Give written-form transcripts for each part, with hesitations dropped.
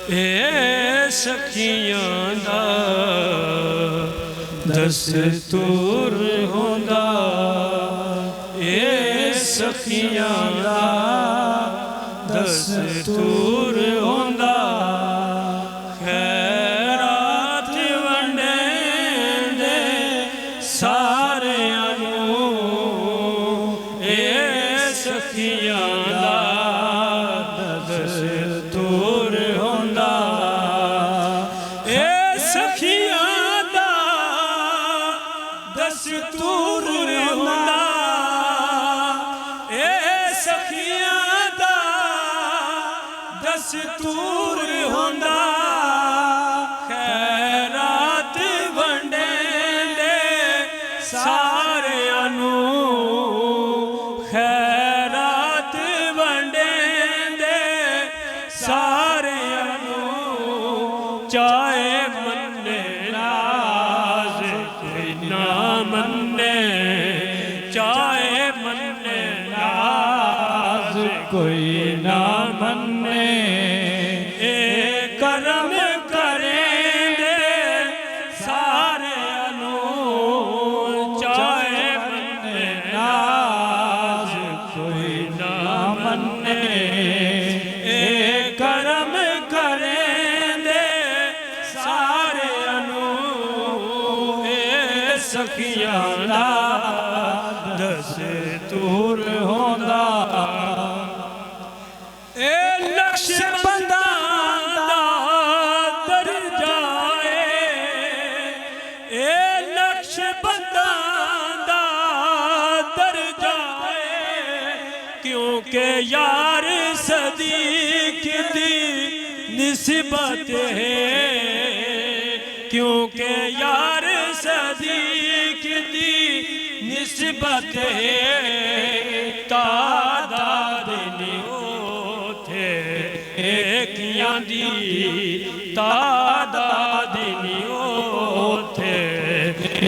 ए सखियां दा दस्तूर होंदा, ए सखियां दा दस्तूर होंदा। खैरात वंडेंदे सारियां नूं, ए सखियां दा दस्तूर होंदा। ए सखियां दा दस्तूर होंदा, ए सखियां दा दस्तूर होंदा। खैरात वंडेंदे सारियां नूं, खैरात वंडेंदे सारियां नूं। चाहे मन्ने नाज कोई ना मन्ने, चाहे मन्ने नाज कोई ना मन्ने। ए करम करेंदे सारियां नूं, चाहे मन्ने नाज कोई ना मन्ने। ए करम करेंदे सारियां नूं, ए सखियां दा दस्तूर होंदा। ए नक्शबंदा दा दर्जा ए नक्शबंदा दा दर्जा क्योंकि यार सदीक दी निस्बत है, क्योंकि यार सदीक दी निस्बत है। तादाद नी ओथे एकियां दी, तादाद नी ओथे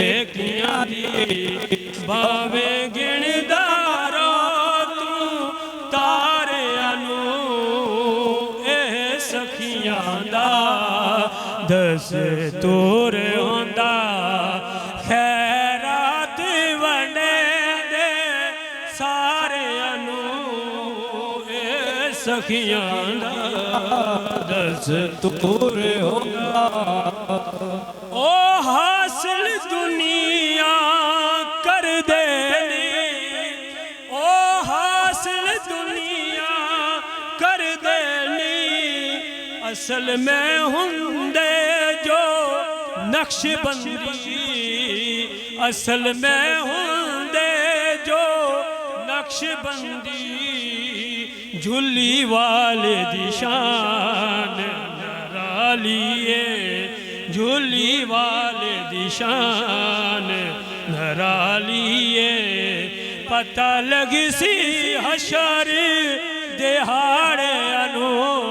एकियां दी। भावे गिणदारो तू तारियां नूं, ए सखियां दा दस्तूर होंदा। खैरात वंडेंदे सारियां नूं, ए सखियां दा दस्तूर होंदा। ओ हासिल दुनिया कर देनी, ओ हासिल दुनिया कर देनी। असल में हुंदे जो नक्शबंदी, असल में हुंदे जो नक्शबंदी। झुली वाले दी शान नरालिए, झुली वाले दी शान नरालिए। पता लग सी हशर दिहाड़े नूं,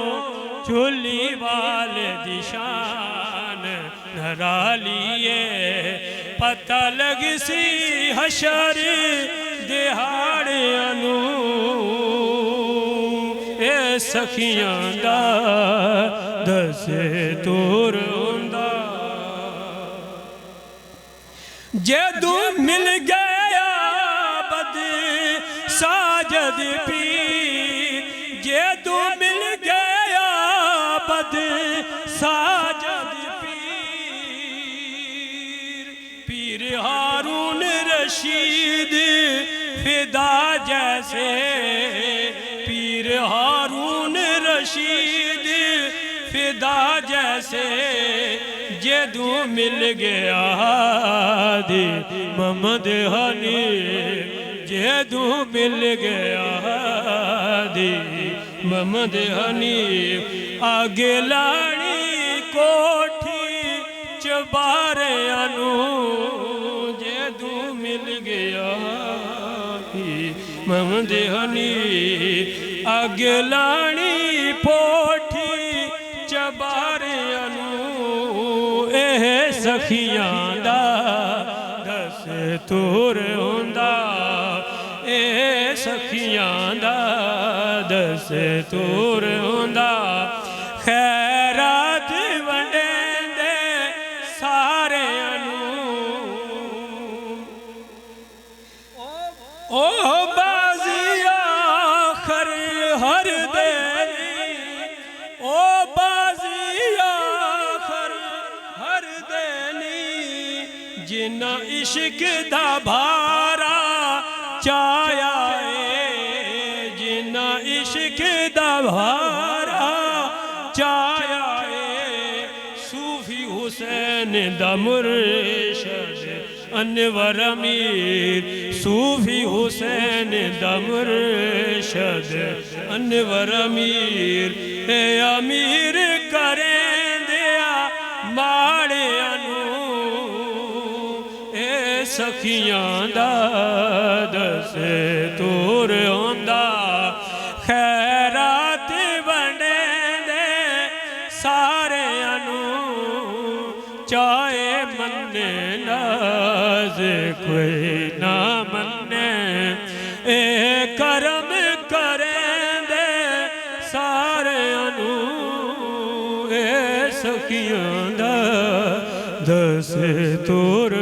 झुली वाले दी शान नरालिए। पता लग सी हशर दिहाड़े नूं, ए सखियां दा दस्तूर होंदा। जदू मिल गया बद साजद पीर, जदू मिल गया बद साजद पीर। पीर हारून रशीद फिदा जैसे, पीर हारून रशीद फिदा जैसे। जदू मिल गया दी मोहम्मद हनीफ, जदू मिल गया दी मोहम्मद हनीफ। आगे लानी कोठी चबारियां नूं, जदू मिल गया मोहम्मद हनीफ। आगे लानी पोठी चबारियां नूं, ए सखियां दा दस्तूर होंदा। ए सखियां दा दस्तूर होंदा। खैर जिन्ना इश्क दा भारा चाया है, जिन्ना इश्क दा भारा चाया है, सूफी हुसैन दा मुर्शद अनवर अमीर, सूफी हुसैन दा मुर्शद अनवर अमीर, ए अमीर करें दिया माड़ियां सखियां दा दसे तूर होंदा, खैरात बने दे सारे अनु, चाहे मन्ने नाज कोई ना मन्ने, ए करम करें दे सारे अनु, ए सखियां दा दसे तूर